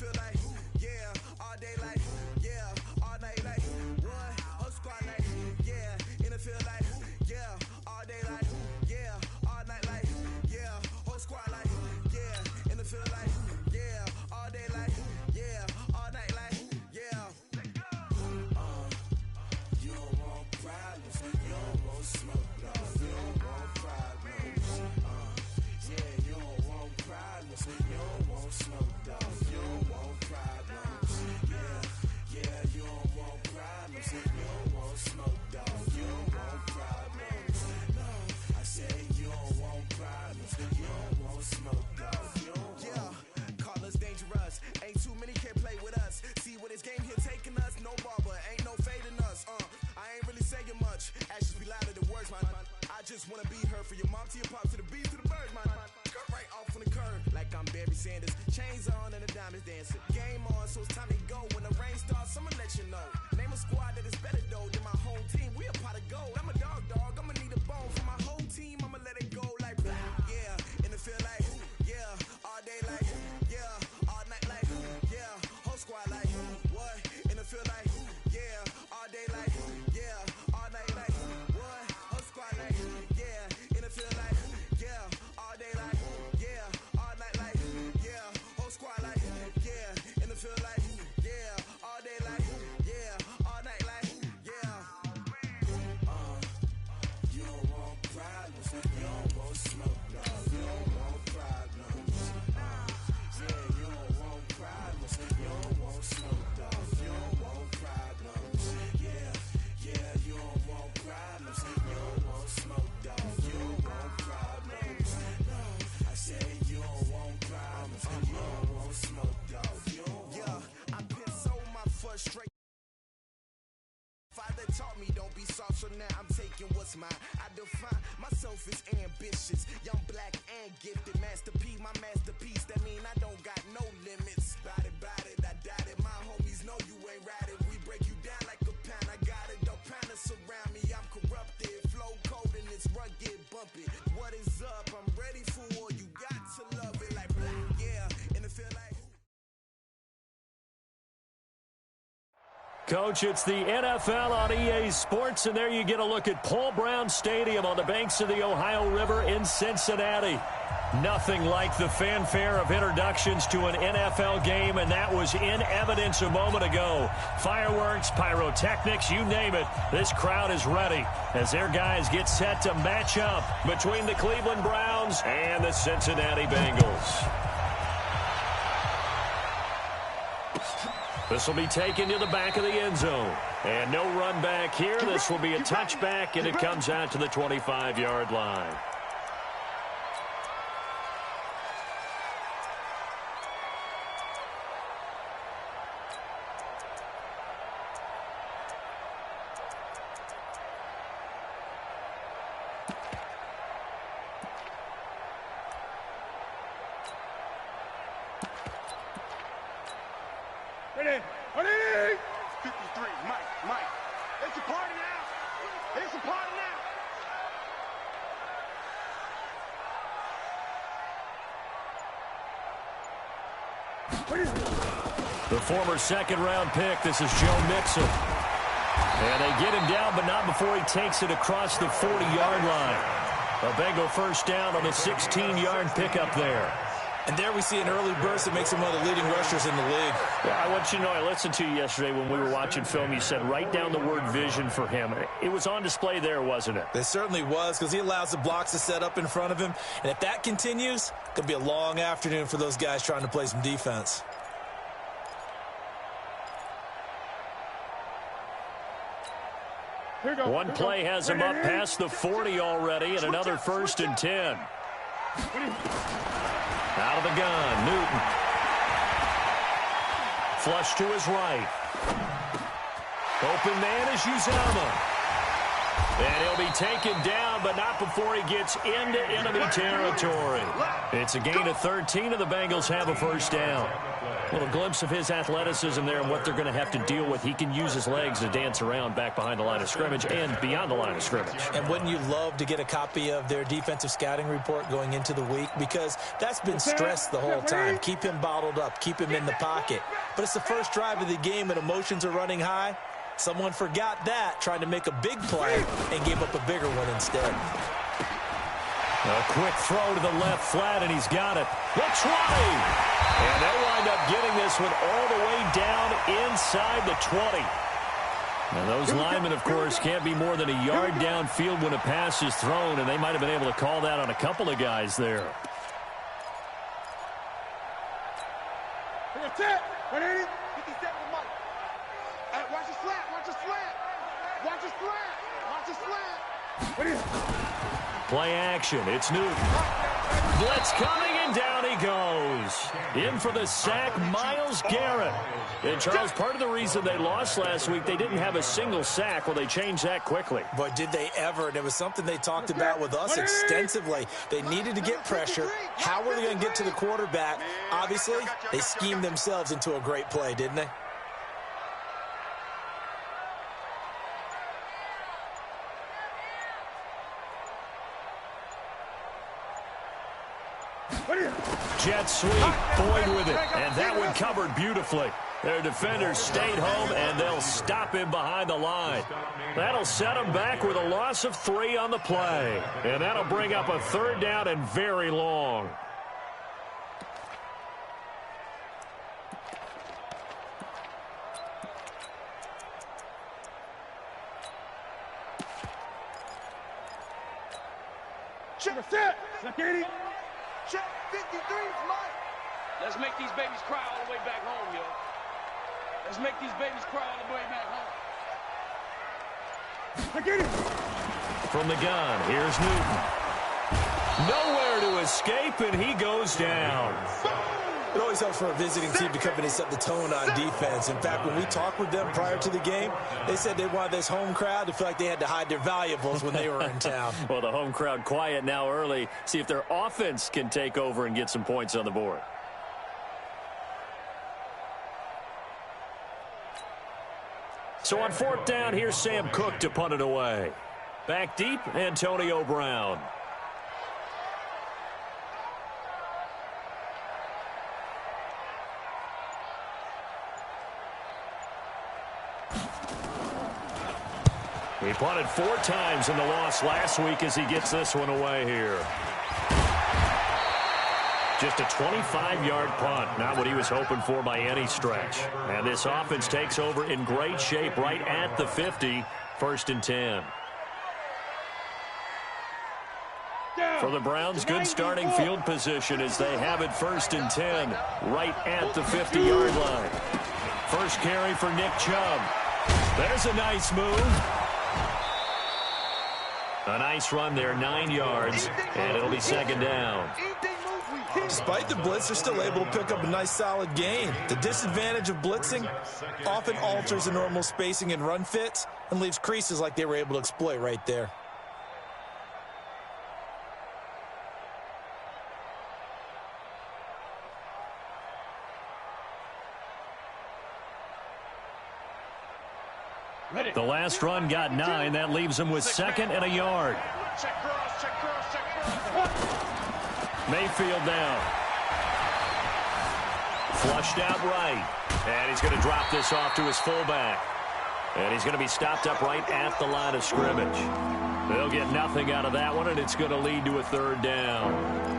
feel like, yeah, all day like, yeah, all night like, what? Whole squad like, yeah, in the field like, yeah, all day like, yeah, all night like, yeah, whole squad like, yeah, in the field like, yeah, all day like, yeah, all night like, yeah. You don't want problems, you don't want smoke, dog. You don't want problems. Yeah, you don't want problems, you don't want smoke, dog. You don't want problems. Yeah, you don't want problems, you don't want smoke, dog. You don't want problems. No, I said you don't want problems, you don't want smoke, dog. You don't want. Call us dangerous, ain't too many can play with us. See what this game here taking us, no ball, but ain't no fading us. I ain't really saying much, actions be louder than words, man. I just wanna be her for your mom to your pop to the beat to the birds, man. Cut right off on the curve, like I'm Barry Sanders. Chains on and the diamonds dancing. Game on, so it's time to go. When the rain starts, I'ma let you know. Name a squad that is better though than my whole team. We a pot of gold. I'm a dog, I'ma need a bone for my whole team. I'ma let it go like, yeah, in the field like, yeah, all day like, yeah, all night like, yeah, whole squad like, what? In the field like, yeah, all day like, yeah, all night like, what? Whole squad like, yeah, in the field like, yeah, all day like, yeah, all night like, yeah, whole squad like, yeah, in the field like, yeah, all day like, yeah, all night like, yeah. You don't want problems, you don't want smoke, no. You don't want problems. Yeah, you don't want problems, you don't want smoke, dog. You don't want problems. Yeah, you don't want problems, you don't want smoke, dog. You don't want problems. No, I said you don't want problems, you don't want smoke, dog. You don't want. Yeah, I been so my frustration. Father taught me don't be soft, so now I'm taking what's mine. I define myself as ambitious, young, black, and gifted. Master P, my masterpiece. That mean I don't got no limits. Bout it, I doubt it. My homies know you ain't right it. We break you down like a pound. I got it, don't pound to surround me. I'm corrupted, flow cold and it's rugged, bumpy. What is up? I'm ready for war. You got to love it like black, yeah. And it feel like. Coach, it's the NFL on EA Sports, and there you get a look at Paul Brown Stadium on the banks of the Ohio River in Cincinnati. Nothing like the fanfare of introductions to an NFL game, and that was in evidence a moment ago. Fireworks, pyrotechnics, you name it. This crowd is ready as their guys get set to match up between the Cleveland Browns and the Cincinnati Bengals. This will be taken to the back of the end zone. And no run back here. This will be a touchback, and it comes out to the 25-yard line. Ready? 53, Mike. It's a party now. It's a party now. The former second-round pick, this is Joe Mixon. And they get him down, but not before he takes it across the 40-yard line. A Bengal first down on a 16-yard pickup there. And there we see an early burst that makes him one of the leading rushers in the league. Yeah, I want you to know, I listened to you yesterday when we were watching film. You said write down the word vision for him. It was on display there, wasn't it? It certainly was, because he allows the blocks to set up in front of him. And if that continues, it's going to be a long afternoon for those guys trying to play some defense. One play has him up past the 40 already, and another 1st and 10. Out of the gun, Newton. Flush to his right. Open man is Uzomah. And he'll be taken down, but not before he gets into enemy territory. It's a gain of 13, and the Bengals have a first down. A little glimpse of his athleticism there and what they're going to have to deal with. He can use his legs to dance around back behind the line of scrimmage and beyond the line of scrimmage. And wouldn't you love to get a copy of their defensive scouting report going into the week? Because that's been stressed the whole time. Keep him bottled up. Keep him in the pocket. But it's the first drive of the game and emotions are running high. Someone forgot that, trying to make a big play, and gave up a bigger one instead. A quick throw to the left flat, and he's got it. The 20! And they'll wind up getting this one all the way down inside the 20. And those linemen, of course, can't be more than a yard downfield when a pass is thrown, and they might have been able to call that on a couple of guys there. That's it. 180. 57 Mike. Hey, watch the slant. Watch the slant. Watch the slant. Watch the slant. What is it? Play action. It's Newton. Blitz coming, and down he goes. In for the sack, Myles Garrett. And, Charles, part of the reason they lost last week, they didn't have a single sack. Well, they changed that quickly. Boy, did they ever. And it was something they talked about with us extensively. They needed to get pressure. How were they going to get to the quarterback? Obviously, they schemed themselves into a great play, didn't they? Jet sweep, Boyd with it, and that one covered beautifully. Their defenders stayed home, and they'll stop him behind the line. That'll set him back with a loss of 3 on the play, and that'll bring up a third down and very long. Check it. Check 80. Check 53 Mike. Let's make these babies cry all the way back home, yo. Let's make these babies cry all the way back home. Check 80. From the gun, here's Newton. Nowhere to escape, and he goes down. It always helps for a visiting team to come in and set the tone on defense. In fact, when we talked with them prior to the game, they said they wanted this home crowd to feel like they had to hide their valuables when they were in town. Well, the home crowd quiet now early. See if their offense can take over and get some points on the board. So on 4th down, here's Sam Cook to punt it away. Back deep, Antonio Brown. He punted 4 times in the loss last week as he gets this one away here. Just a 25-yard punt, not what he was hoping for by any stretch. And this offense takes over in great shape right at the 50, 1st and 10. For the Browns, good starting field position as they have it 1st and 10, right at the 50-yard line. First carry for Nick Chubb. There's a nice move. A nice run there, 9 yards, and it'll be 2nd down. Despite the blitz, they're still able to pick up a nice solid gain. The disadvantage of blitzing often alters the normal spacing and run fits and leaves creases like they were able to exploit right there. The last run got 9. That leaves them with 2nd and a yard. Mayfield down. Flushed out right. And he's going to drop this off to his fullback. And he's going to be stopped up right at the line of scrimmage. They'll get nothing out of that one, and it's going to lead to a 3rd down.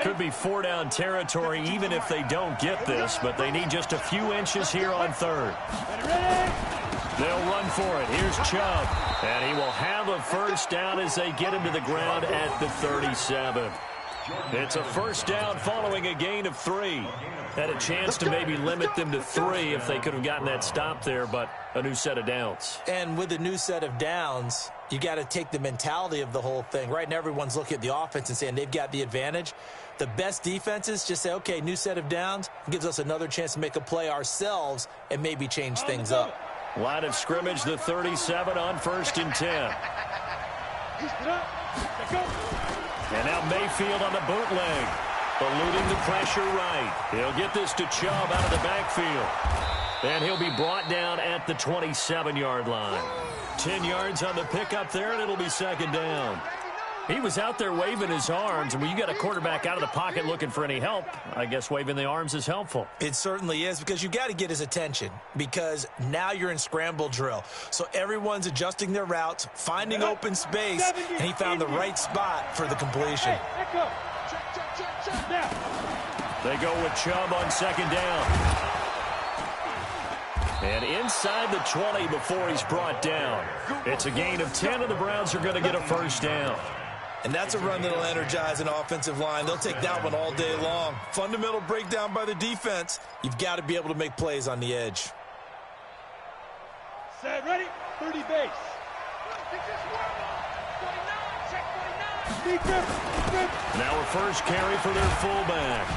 Could be 4-down territory even if they don't get this, but they need just a few inches here on 3rd. They'll run for it. Here's Chubb, and he will have a first down as they get him to the ground at the 37. It's a first down following a gain of 3. Had a chance to maybe limit them to 3 if they could have gotten that stop there, but a new set of downs. And with a new set of downs, you got to take the mentality of the whole thing. Right now, everyone's looking at the offense and saying they've got the advantage. The best defenses just say, okay, new set of downs, gives us another chance to make a play ourselves and maybe change things up. Line of scrimmage, the 37 on 1st and 10. And now Mayfield on the bootleg. Eluding the pressure right. He'll get this to Chubb out of the backfield. And he'll be brought down at the 27-yard line. 10 yards on the pickup there, and it'll be 2nd down. He was out there waving his arms, and when you got a quarterback out of the pocket looking for any help, I guess waving the arms is helpful. It certainly is, because you got to get his attention, because now you're in scramble drill. So everyone's adjusting their routes, finding open space, and he found the right spot for the completion. They go with Chubb on 2nd down. And inside the 20 before he's brought down. It's a gain of 10, and the Browns are going to get a first down. And that's a run that'll energize an offensive line. They'll take that one all day long. Fundamental breakdown by the defense. You've got to be able to make plays on the edge. Set, ready, 30 base. Now a first carry for their fullback.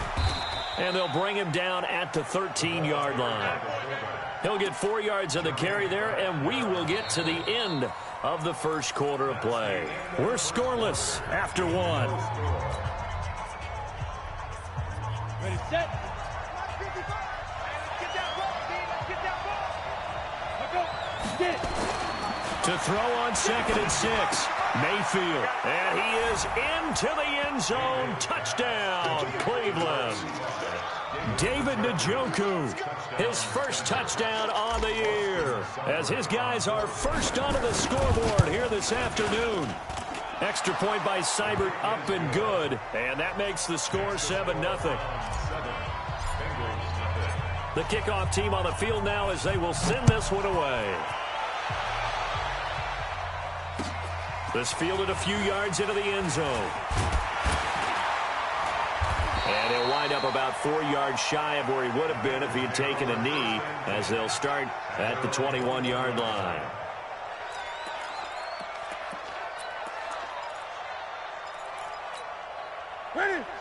And they'll bring him down at the 13-yard line. He'll get 4 yards on the carry there, and we will get to the end of the first quarter of play. We're scoreless after 1. Ready, set. Get it. To throw on 2nd and 6. Mayfield. And he is into the end zone. Touchdown, Cleveland. David Njoku, his first touchdown on the year, as his guys are first onto the scoreboard here this afternoon. Extra point by Seibert, up and good, and that makes the score 7-0. The kickoff team on the field now as they will send this one away. This fielded a few yards into the end zone. And he'll wind up about 4 yards shy of where he would have been if he had taken a knee, as they'll start at the 21-yard line.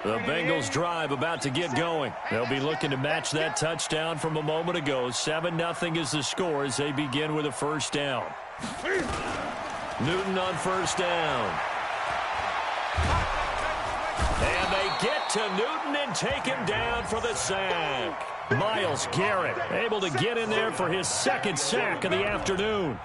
The Bengals drive about to get going. They'll be looking to match that touchdown from a moment ago. 7-0 is the score as they begin with a first down. Newton on first down. And they get to Newton and take him down for the sack. Myles Garrett able to get in there for his 2nd sack of the afternoon.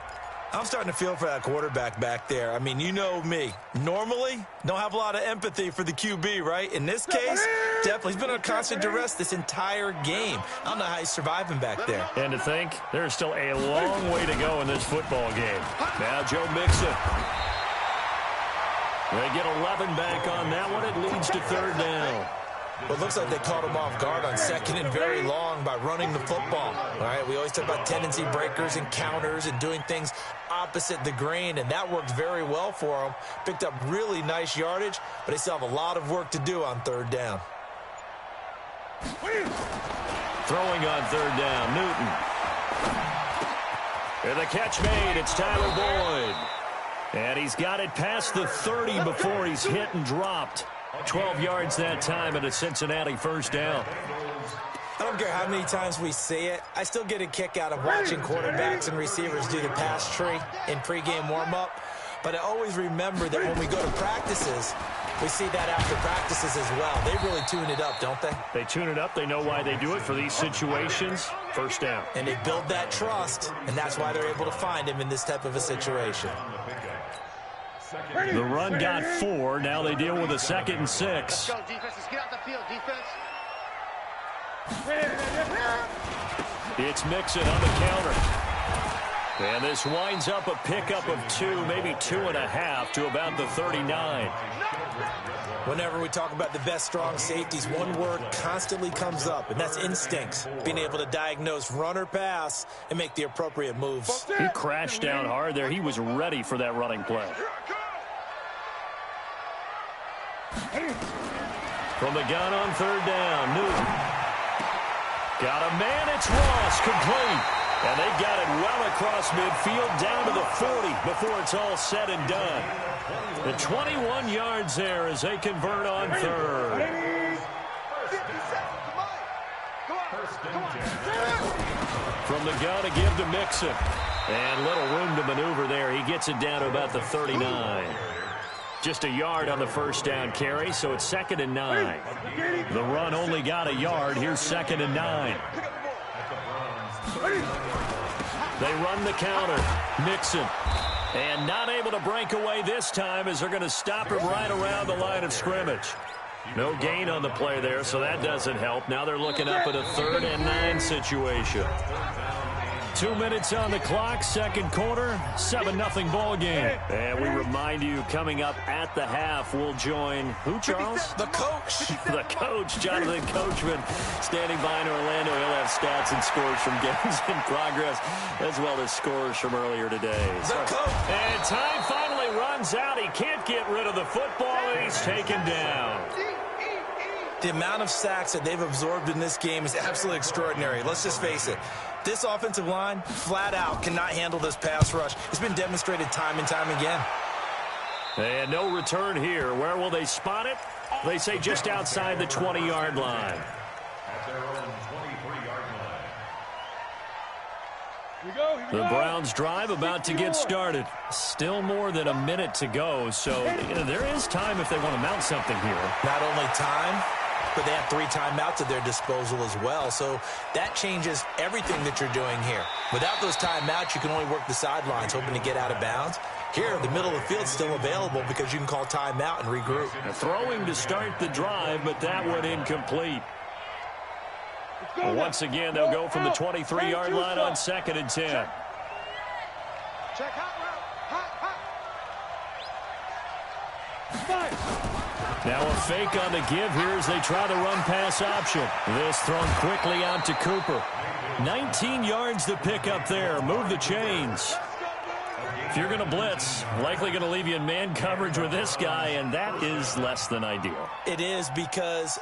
I'm starting to feel for that quarterback back there. I mean, you know me. Normally, don't have a lot of empathy for the QB, right? In this case, definitely. He's been on constant duress this entire game. I don't know how he's surviving back there. And to think, there's still a long way to go in this football game. Now Joe Mixon. They get 11 back on that one. It leads to 3rd down. Well, it looks like they caught him off guard on 2nd and very long by running the football. All right, we always talk about tendency breakers and counters and doing things opposite the grain, and that worked very well for them. Picked up really nice yardage, but they still have a lot of work to do on 3rd down. Throwing on 3rd down, Newton. And the catch made, it's Tyler Boyd. And he's got it past the 30 before he's hit and dropped. 12 yards that time and a Cincinnati first down. I don't care how many times we see it. I still get a kick out of watching quarterbacks and receivers do the pass tree in pregame warm-up. But I always remember that when we go to practices, we see that after practices as well. They really tune it up, don't they? They tune it up. They know why they do it for these situations. First down. And they build that trust, and that's why they're able to find him in this type of a situation. The run got 4. Now they deal with a 2nd and 6. Let's go, defense. Let's get out the field, defense. It's Mixon on the counter. And this winds up a pickup of 2, maybe 2.5 to about the 39. Whenever we talk about the best strong safeties, one word constantly comes up, and that's instincts. Being able to diagnose run or pass and make the appropriate moves. He crashed down hard there. He was ready for that running play. From the gun on third down, Newton. Got a man, it's Ross, complete. And they got it well across midfield, down to the 40 before it's all said and done. The 21 yards there as they convert on third. From the gun to give to Mixon. And little room to maneuver there. He gets it down to about the 39. Just a yard on the first down carry, so it's 2nd and 9. The run only got a yard. Here's 2nd and 9. They run the counter. Mixon. And not able to break away this time as they're going to stop him right around the line of scrimmage. No gain on the play there, so that doesn't help. Now they're looking up at a 3rd and 9 situation. 2 minutes on the clock, second quarter, 7-0 ball game. And we remind you, coming up at the half, we'll join who, Charles? The coach. The coach, Jonathan Coachman, standing by in Orlando. He'll have stats and scores from games in progress, as well as scores from earlier today. The coach. And time finally runs out. He can't get rid of the football, and he's taken down. The amount of sacks that they've absorbed in this game is absolutely extraordinary. Let's just face it. This offensive line, flat out, cannot handle this pass rush. It's been demonstrated time and time again. And no return here. Where will they spot it? They say just outside the 20-yard line. At their own 23-yard line. The Browns drive about to get started. Still more than a minute to go, so there is time if they want to mount something here. Not only time, but they have 3 timeouts at their disposal as well. So that changes everything that you're doing here. Without those timeouts, you can only work the sidelines, hoping to get out of bounds. Here, the middle of the field's still available because you can call timeout and regroup. Throwing to start the drive, but that one incomplete. Once again, they'll go from the 23-yard line on 2nd and 10. Check hot route. Hot. Now a fake on the give here as they try the run-pass option. This thrown quickly out to Cooper. 19 yards to pick up there. Move the chains. If you're going to blitz, likely going to leave you in man coverage with this guy, and that is less than ideal. It is because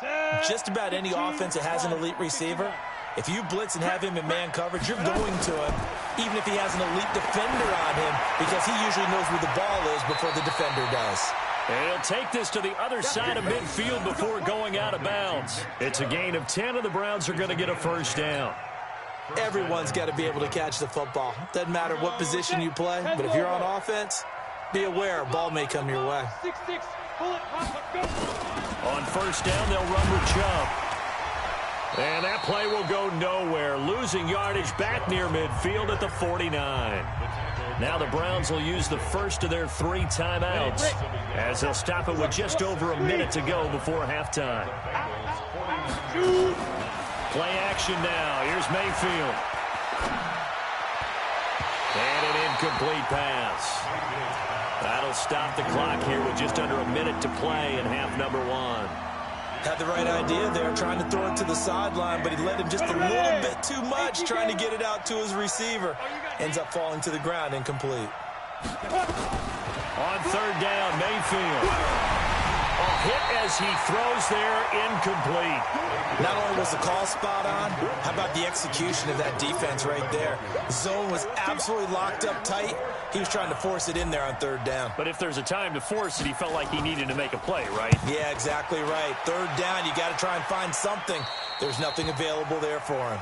just about any offense that has an elite receiver, if you blitz and have him in man coverage, you're going to him, even if he has an elite defender on him, because he usually knows where the ball is before the defender does. And he'll take this to the other side of midfield before going out of bounds. It's a gain of 10, and the Browns are going to get a first down. Everyone's got to be able to catch the football. Doesn't matter what position you play, but if you're on offense, be aware a ball may come your way. On first down, they'll run with Chubb. And that play will go nowhere. Losing yardage back near midfield at the 49. Now the Browns will use the first of their 3 timeouts as they'll stop it with just over a minute to go before halftime. Play action now. Here's Mayfield. And an incomplete pass. That'll stop the clock here with just under a minute to play in half number 1. Had the right idea there, trying to throw it to the sideline, but he let him just a little bit too much, trying to get it out to his receiver. Ends up falling to the ground, incomplete. On third down, Mayfield. A hit as he throws there, incomplete. Not only was the call spot on, how about the execution of that defense right there? The zone was absolutely locked up tight. He was trying to force it in there on third down. But if there's a time to force it, he felt like he needed to make a play, right? Yeah, exactly right. Third down, you got to try and find something. There's nothing available there for him.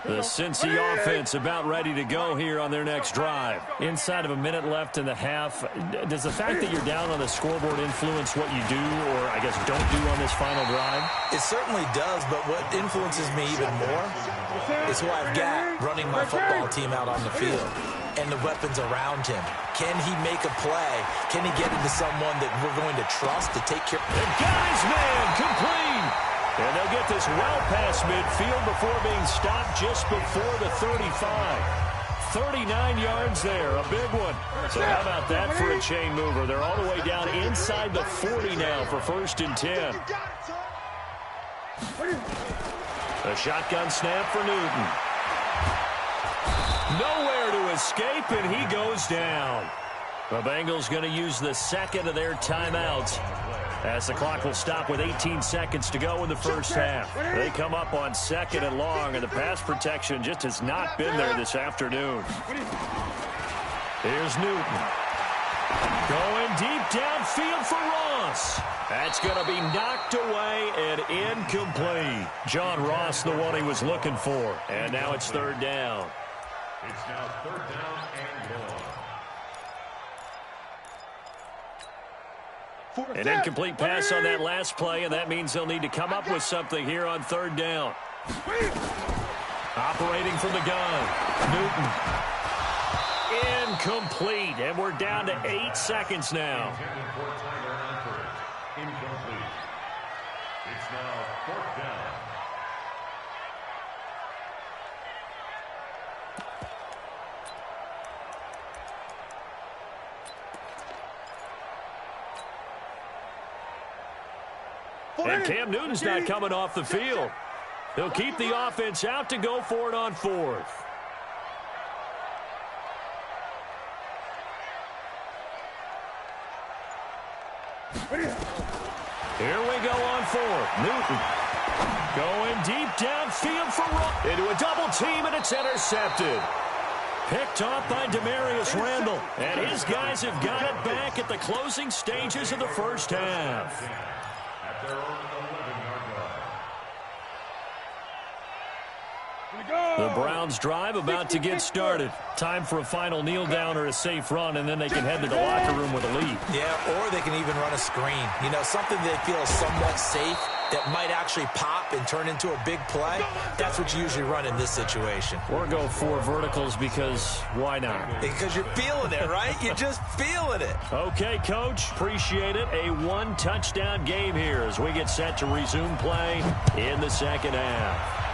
The Cincy offense about ready to go here on their next drive. Inside of a minute left in the half, does the fact that you're down on the scoreboard influence what you do, or I guess don't do on this final drive? It certainly does, but what influences me even more is who I've got running my football team out on the field and the weapons around him. Can he make a play? Can he get into someone that we're going to trust to take care of? The guy's man, complete. And they'll get this well past midfield before being stopped just before the 35. 39 yards there, a big one. So how about that for a chain mover? They're all the way down inside the 40 now for 1st and 10. A shotgun snap for Newton. Nowhere to escape, and he goes down. The Bengals going to use the second of their timeouts as the clock will stop with 18 seconds to go in the first half. They come up on 2nd and long, and the pass protection just has not been there this afternoon. Here's Newton. Going deep downfield for Ross. That's going to be knocked away and incomplete. John Ross, the one he was looking for. And now it's 3rd down. It's now 3rd down and long. An incomplete pass on that last play, and that means they'll need to come up with something here on 3rd down. Operating from the gun. Newton. Incomplete, and we're down to 8 seconds now. Incomplete. It's now 4th down. And Cam Newton's not coming off the field. He'll keep the offense out to go for it on 4th. Here we go on 4th. Newton going deep downfield for Ross. Into a double team, and it's intercepted. Picked off by Demarius Randall. And his guys have got it back at the closing stages of the first half. At their own 11-yard line. The Browns drive about to get started. Time for a final kneel down or a safe run, and then they can head to the locker room with a lead. Yeah, or they can even run a screen. You know, something they feel is somewhat safe that might actually pop and turn into a big play. That's what you usually run in this situation. Or go 4 verticals because why not? Because you're feeling it, right? You're just feeling it. Okay, Coach. Appreciate it. A 1-touchdown game here as we get set to resume play in the second half.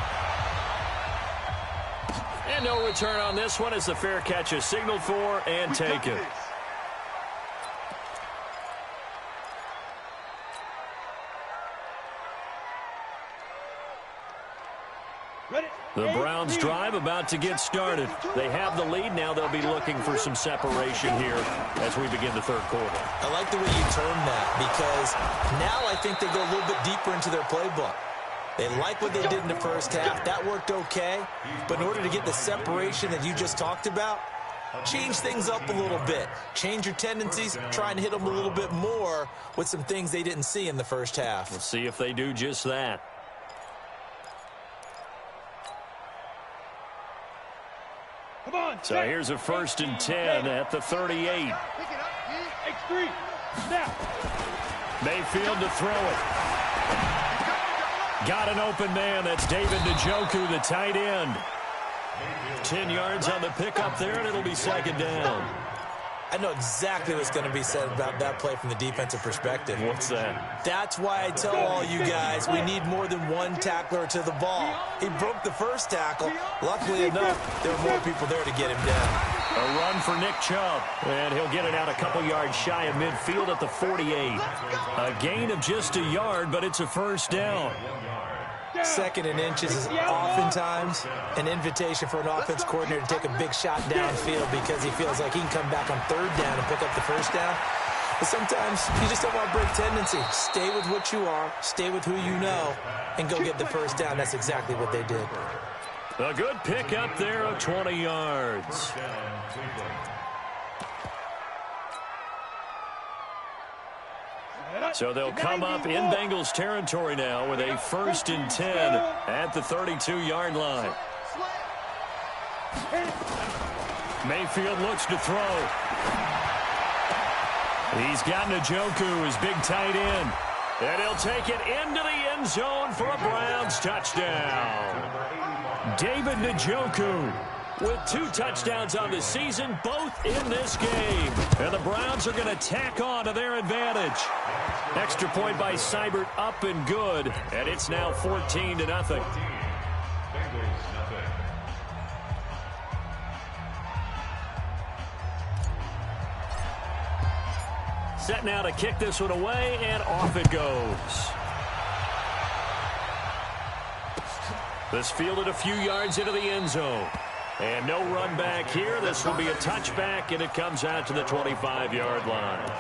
And no return on this one as the fair catch is signaled for and taken. The Browns drive about to get started. They have the lead. Now they'll be looking for some separation here as we begin the 3rd quarter. I like the way you term that because now I think they go a little bit deeper into their playbook. They like what they did in the first half. That worked okay. But in order to get the separation that you just talked about, change things up a little bit. Change your tendencies. Try and hit them a little bit more with some things they didn't see in the first half. We'll see if they do just that. So here's a 1st and 10 at the 38. X3. Snap. Mayfield to throw it. Got an open man. That's David Njoku, the tight end. 10 yards on the pickup there, and it'll be 2nd down. I know exactly what's going to be said about that play from the defensive perspective. What's that? That's why I tell all you guys we need more than one tackler to the ball. He broke the first tackle. Luckily enough, there were more people there to get him down. A run for Nick Chubb, and he'll get it out a couple yards shy of midfield at the 48. A gain of just a yard, but it's a 1st down. 2nd and inches is oftentimes an invitation for an offense coordinator to take a big shot downfield because he feels like he can come back on 3rd down and pick up the 1st down. But sometimes you just don't want to break tendency. Stay with what you are, stay with who you know, and go get the 1st down. That's exactly what they did. A good pick up there of 20 yards. So they'll come up in Bengals territory now with a 1st and 10 at the 32-yard line. Mayfield looks to throw. He's got Njoku, his big tight end. And he'll take it into the end zone for a Browns touchdown. David Njoku with 2 touchdowns on the season, both in this game. And the Browns are going to tack on to their advantage. Extra point by Seibert up and good. And it's now 14-0. Set now to kick this one away, and off it goes. This fielded a few yards into the end zone. And no run back here. This will be a touchback, and it comes out to the 25-yard line.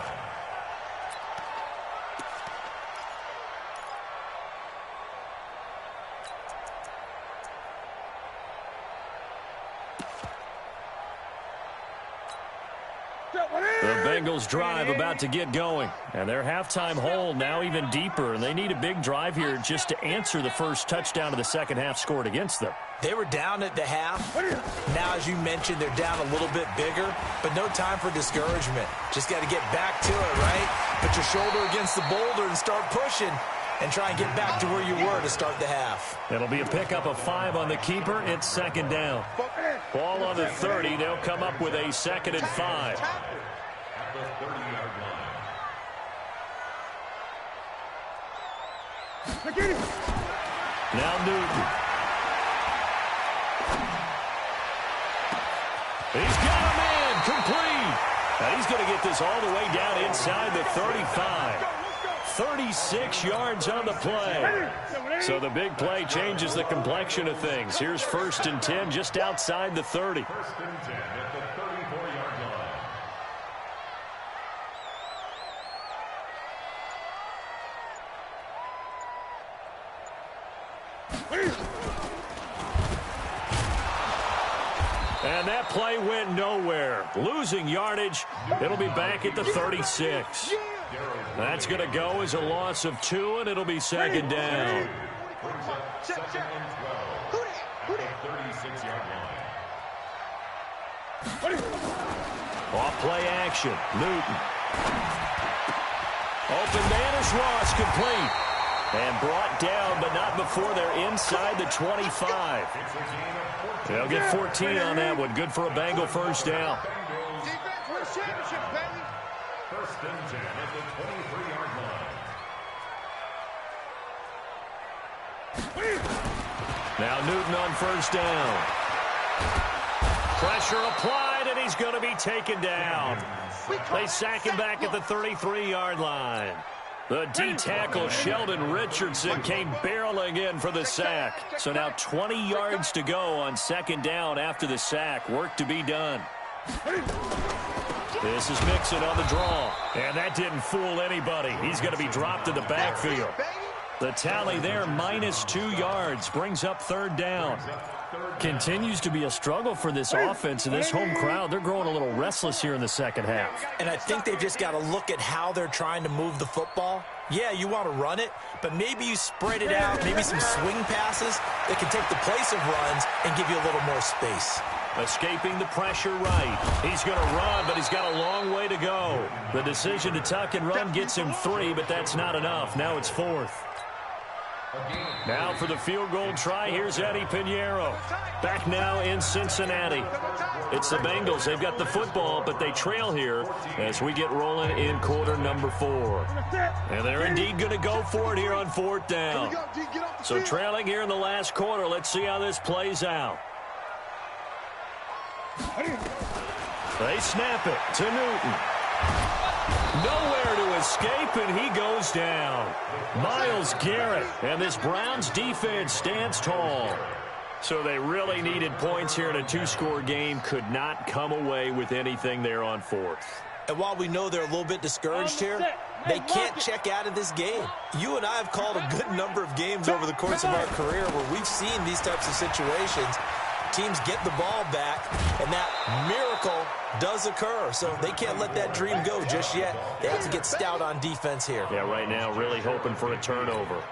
The Bengals drive about to get going. And their halftime hole now even deeper. And they need a big drive here just to answer the first touchdown of the second half scored against them. They were down at the half. Now, as you mentioned, they're down a little bit bigger, but no time for discouragement. Just got to get back to it, right? Put your shoulder against the boulder and start pushing and try and get back to where you were to start the half. It'll be a pickup of 5 on the keeper. It's second down. Ball on the 30. They'll come up with a 2nd and 5. At the 30-yard line. Now Newton. He's got a man complete. And he's going to get this all the way down inside the 35. 36 yards on the play. So the big play changes the complexion of things. Here's 1st and 10 just outside the 30. 1st and 10 at the 34-yard line. And that play went nowhere. Losing yardage. It'll be back at the 36. That's going to go as a loss of 2, and it'll be second down. Brings up 2nd and 12 at the 36-yard line. Off play action. Newton. Open man is Ross, complete. And brought down, but not before they're inside the 25. They'll get 14 on that one. Good for a Bengal first down. Defense wins championships, baby. 1st and 10 at the 23-yard line. Now Newton on first down. Pressure applied, and he's going to be taken down. They sack him back at the 33-yard line. The D-tackle, Sheldon Richardson, came barreling in for the sack. So now 20 yards to go on 2nd down after the sack. Work to be done. This is Mixon on the draw. And that didn't fool anybody. He's going to be dropped in the backfield. The tally there, -2 yards, brings up 3rd down. Continues to be a struggle for this offense and this home crowd. They're growing a little restless here in the second half. And I think they've just got to look at how they're trying to move the football. Yeah, you want to run it, but maybe you spread it out, maybe some swing passes that can take the place of runs and give you a little more space. Escaping the pressure right. He's going to run, but he's got a long way to go. The decision to tuck and run gets him 3, but that's not enough. Now it's 4th. Now for the field goal try, here's Eddie Pinheiro. Back now in Cincinnati. It's the Bengals. They've got the football, but they trail here as we get rolling in quarter number 4. And they're indeed going to go for it here on 4th down. So trailing here in the last quarter. Let's see how this plays out. They snap it to Newton. Nowhere to escape, and he goes down. Myles Garrett, and this Browns defense stands tall. So they really needed points here in a 2-score game. Could not come away with anything there on 4th. And while we know they're a little bit discouraged here, they can't check out of this game. You and I have called a good number of games over the course of our career where we've seen these types of situations. Teams get the ball back, and that miracle does occur. So they can't let that dream go just yet. They have to get stout on defense here. Yeah, right now really hoping for a turnover.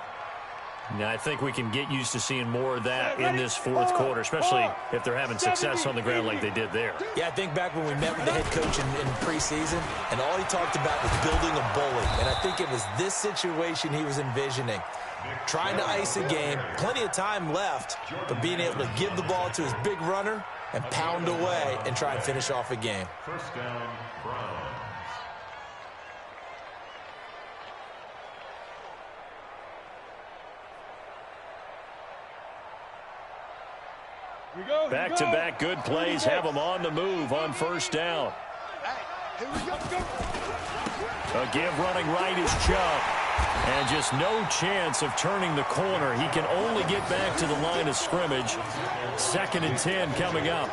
Now, I think we can get used to seeing more of that in this 4th quarter, especially if they're having success on the ground like they did there. Yeah, I think back when we met with the head coach in preseason, and all he talked about was building a bully. And I think it was this situation he was envisioning. Trying to ice a game, plenty of time left, but being able to give the ball to his big runner and pound away and try and finish off a game. 1st down, Browns. Back-to-back good plays have them on the move on 1st down. A give running right is Chubb. And just no chance of turning the corner. He can only get back to the line of scrimmage. 2nd and 10 coming up.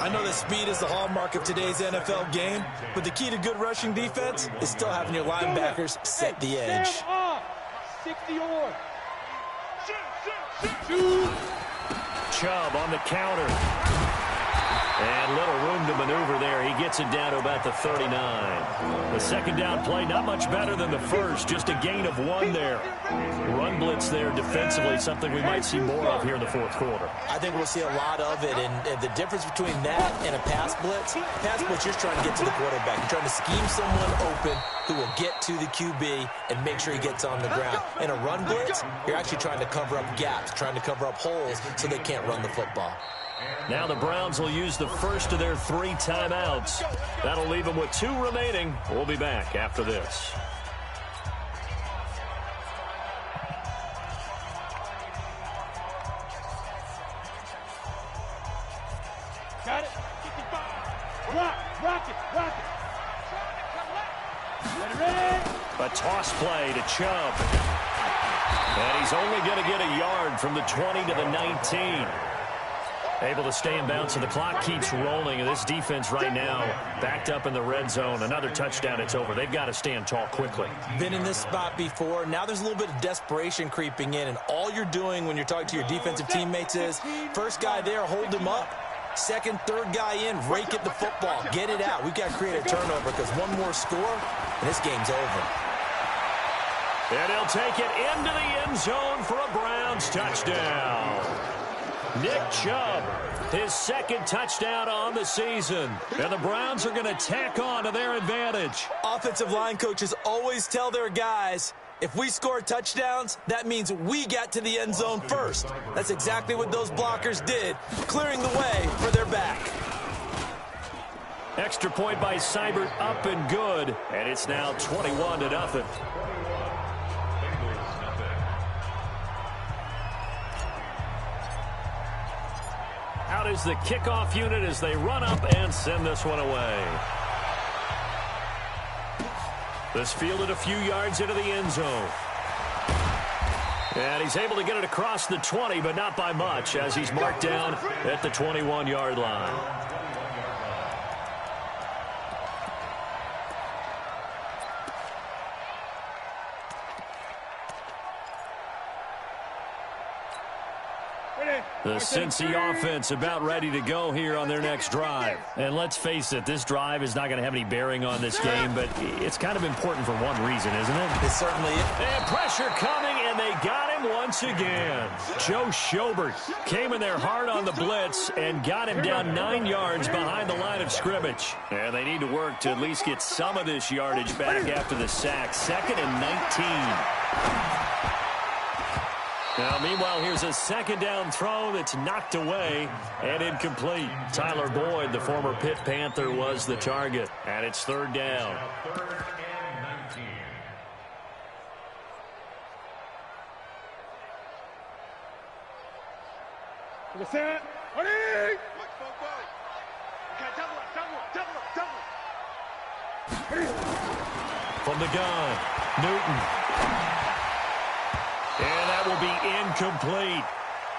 I know that speed is the hallmark of today's NFL game, but the key to good rushing defense is still having your linebackers set the edge. 60 or. Chubb on the counter. And little room to maneuver there. He gets it down to about the 39. The 2nd down play, not much better than the first. Just a gain of 1 there. Run blitz there defensively, something we might see more of here in the 4th quarter. I think we'll see a lot of it. And the difference between that and a pass blitz, you're just trying to get to the quarterback. You're trying to scheme someone open who will get to the QB and make sure he gets on the ground. In a run blitz, you're actually trying to cover up gaps, trying to cover up holes so they can't run the football. Now the Browns will use the first of their 3 timeouts. That'll leave them with 2 remaining. We'll be back after this. Got it. 55. Rock it. Ready. A toss play to Chubb. And he's only going to get a yard from the 20 to the 19. Able to stay in bounds, so the clock keeps rolling. And this defense right now backed up in the red zone. Another touchdown, it's over. They've got to stand tall quickly. Been in this spot before. Now there's a little bit of desperation creeping in. And all you're doing when you're talking to your defensive teammates is, first guy there, hold him up. 2nd, 3rd guy in, rake at the football. Get it out. We've got to create a turnover because one more score, and this game's over. And he'll take it into the end zone for a Browns touchdown. Nick Chubb, his 2nd touchdown on the season. And the Browns are going to tack on to their advantage. Offensive line coaches always tell their guys, if we score touchdowns, that means we got to the end zone first. That's exactly what those blockers did, clearing the way for their back. Extra point by Seibert, up and good. And it's now 21-0. Out is the kickoff unit as they run up and send this one away. This fielded a few yards into the end zone. And he's able to get it across the 20, but not by much, as he's marked down at the 21-yard line. The Cincy offense about ready to go here on their next drive. And let's face it, this drive is not going to have any bearing on this game, but it's kind of important for one reason, isn't it? It certainly is. And pressure coming, and they got him once again. Joe Schobert came in there hard on the blitz and got him down 9 yards behind the line of scrimmage. And they need to work to at least get some of this yardage back after the sack. 2nd and 19. Now, meanwhile, here's a 2nd down throw that's knocked away and incomplete. Tyler Boyd, the former Pitt Panther, was the target. And it's 3rd down. From the gun, Newton. And that will be incomplete.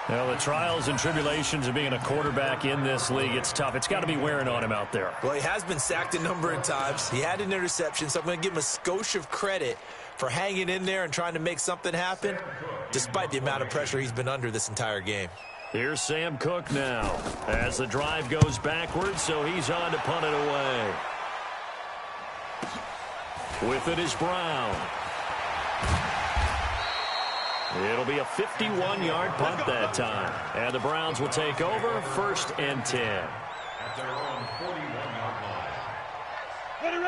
Well, the trials and tribulations of being a quarterback in this league, it's tough. It's got to be wearing on him out there. Well, he has been sacked a number of times. He had an interception, so I'm going to give him a skosh of credit for hanging in there and trying to make something happen, despite the amount of pressure he's been under this entire game. Here's Sam Cook now as the drive goes backwards, so he's on to punt it away. With it is Brown. It'll be a 51-yard punt that time. And the Browns will take over 1st and 10. At their own 41-yard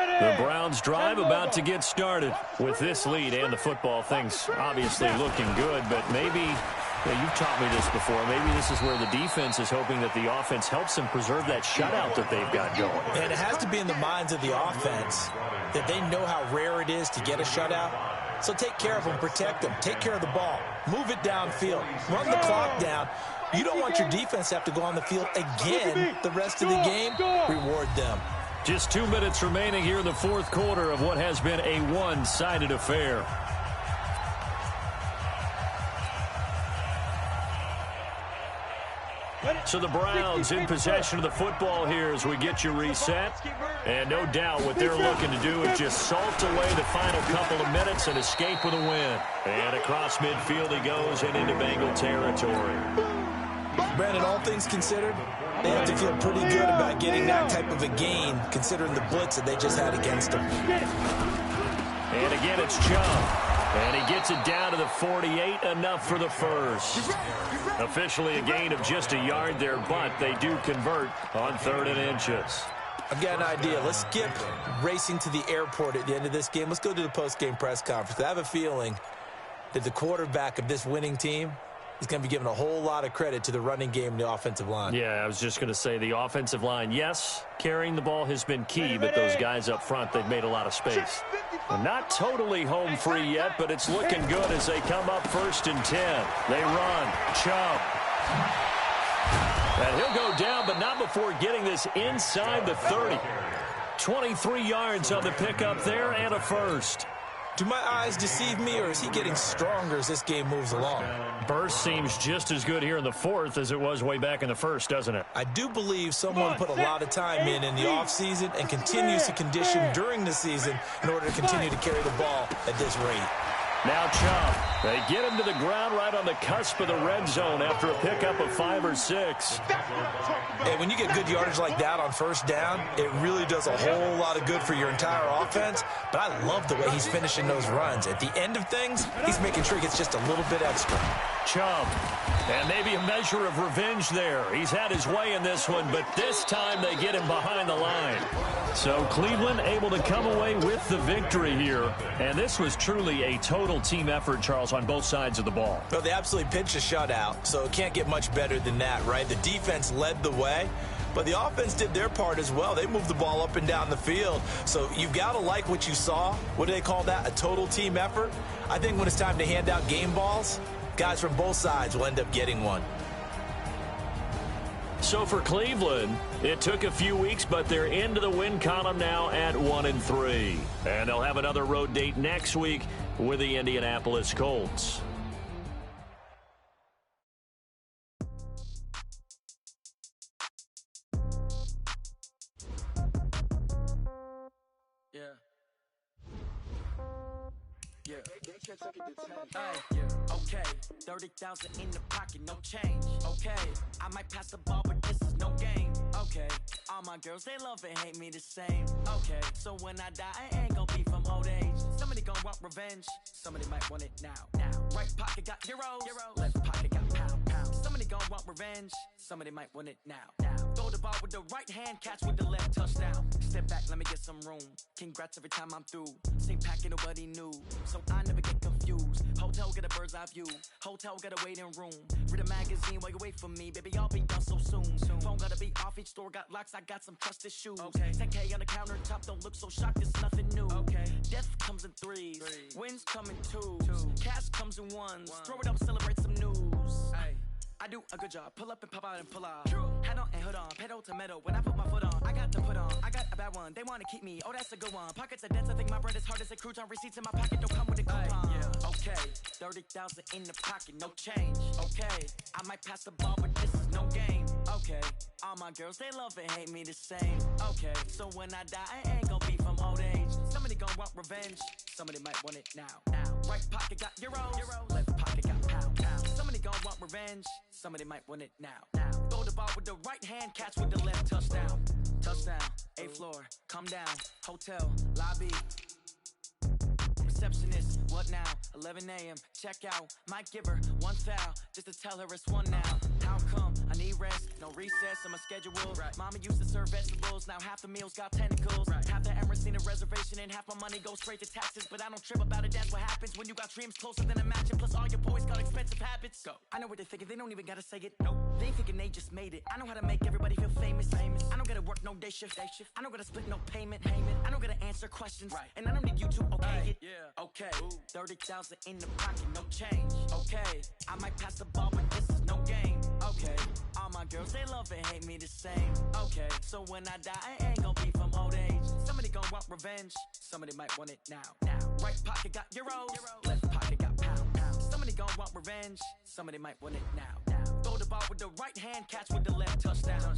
line. The Browns drive about to get started. With this lead and the football, things obviously looking good, but maybe, you've taught me this before, maybe this is where the defense is hoping that the offense helps them preserve that shutout that they've got going. And it has to be in the minds of the offense that they know how rare it is to get a shutout. So take care of them, protect them, take care of the ball, move it downfield, run the clock down. You don't want your defense to have to go on the field again the rest of the game. Reward them. Just 2 minutes remaining here in the fourth quarter of what has been a one-sided affair. So the Browns in possession of the football here as we get you reset. And no doubt what they're looking to do is just salt away the final couple of minutes and escape with a win. And across midfield he goes and into Bengal territory. Brandon, all things considered, they have to feel pretty good about getting that type of a gain considering the blitz that they just had against them. And again, it's Chubb. And he gets it down to the 48, enough for the first. Officially a gain of just a yard there, but they do convert on 3rd and inches. I've got an idea. Let's skip racing to the airport at the end of this game. Let's go to the post-game press conference. I have a feeling that the quarterback of this winning team is going to be given a whole lot of credit to the running game and the offensive line. Yeah, I was just going to say the offensive line, yes, carrying the ball has been key, but those guys up front, they've made a lot of space. Not totally home free yet, but it's looking good as they come up 1st and 10. They run. Chubb. And he'll go down, but not before getting this inside the 30. 23 yards on the pickup there and a first. Do my eyes deceive me, or is he getting stronger as this game moves along? Burst seems just as good here in the fourth as it was way back in the first, doesn't it? I do believe someone put a lot of time in the offseason and continues to condition during the season in order to continue to carry the ball at this rate. Now Chubb. They get him to the ground right on the cusp of the red zone after a pickup of 5 or 6. And when you get good yardage like that on 1st down, it really does a whole lot of good for your entire offense. But I love the way he's finishing those runs. At the end of things, he's making sure he gets just a little bit extra. Chubb. And maybe a measure of revenge there. He's had his way in this one, but this time they get him behind the line. So Cleveland able to come away with the victory here. And this was truly a total team effort, Charles, on both sides of the ball. Well, they absolutely pitched a shutout, so it can't get much better than that, right? The defense led the way, but the offense did their part as well. They moved the ball up and down the field. So you've got to like what you saw. What do they call that? A total team effort? I think when it's time to hand out game balls, guys from both sides will end up getting one. So for Cleveland, it took a few weeks, but they're into the win column now at 1-3. And they'll have another road date next week with the Indianapolis Colts. Okay, 30,000 in the pocket, no change. Okay, I might pass the ball, but this is no game. Okay, all my girls, they love and hate me the same. Okay, so when I die, I ain't gonna be from old age. Somebody gonna want revenge, somebody might want it now. Right pocket got euros, left pocket got pound. Somebody gonna want revenge, somebody might want it now. Throw the ball with the right hand, catch with the left, touchdown. Step back, let me get some room. Congrats every time I'm through. Same packet, nobody knew, so I never get confused. Hotel get a bird's eye view. Hotel got a waiting room. Read a magazine while you wait for me, baby. I'll be done so soon. Phone gotta be off. Each store got locks. I got some trusted shoes. Okay. 10K on the countertop. Don't look so shocked. It's nothing new. Okay. Death comes in threes. Wins come in twos. Cash comes in ones. Throw it up, celebrate some news. Ay. I do a good job. Pull up and pop out and pull out. Hat on and hood on. Pedal to metal. When I put my foot on, I got to put on. I got a bad one. They want to keep me. Oh, that's a good one. Pockets are dense. I think my bread is hard as a crouton. Receipts in my pocket don't come with a coupon. Yeah. Okay. 30,000 in the pocket. No change. Okay. I might pass the ball, but this is no game. Okay. All my girls, they love and hate me the same. Okay. So when I die, I ain't gonna be from old age. Somebody gonna want revenge. Somebody might want it now. Right pocket got euros. Left pocket got pound. Somebody gonna want revenge. Somebody might want it now. Throw the ball with the right hand, catch with the left, touchdown. Touchdown, 8th floor, come down, hotel, lobby. Receptionist, what now? 11 a.m., check out. Might give her one foul, just to tell her it's one now. How come? I need rest, no recess in my schedule. Right. Mama used to serve vegetables, now half the meals got tentacles. Right. Half the Emirates need a reservation and half my money goes straight to taxes. But I don't trip about it, that's what happens when you got dreams closer than a mansion. Plus all your boys got expensive habits. Go. I know what they're thinking, they don't even gotta say it. Nope. They ain't thinking they just made it. I know how to make everybody feel famous. I don't gotta work no day shift. I don't gotta split no payment. I don't gotta answer questions. Right. And I don't need you to okay it. Yeah. Okay. 30,000 in the pocket, no change. Okay. I might pass the ball, but this is no game. Okay. All my girls, they love and hate me the same. Okay. So when I die, I ain't gonna be from from old age. Somebody gon' want revenge. Somebody might want it now. Right pocket got euros. Left pocket got pound. Somebody gon' want revenge. Somebody might want it now. Throw the ball with the right hand, catch with the left, touchdown.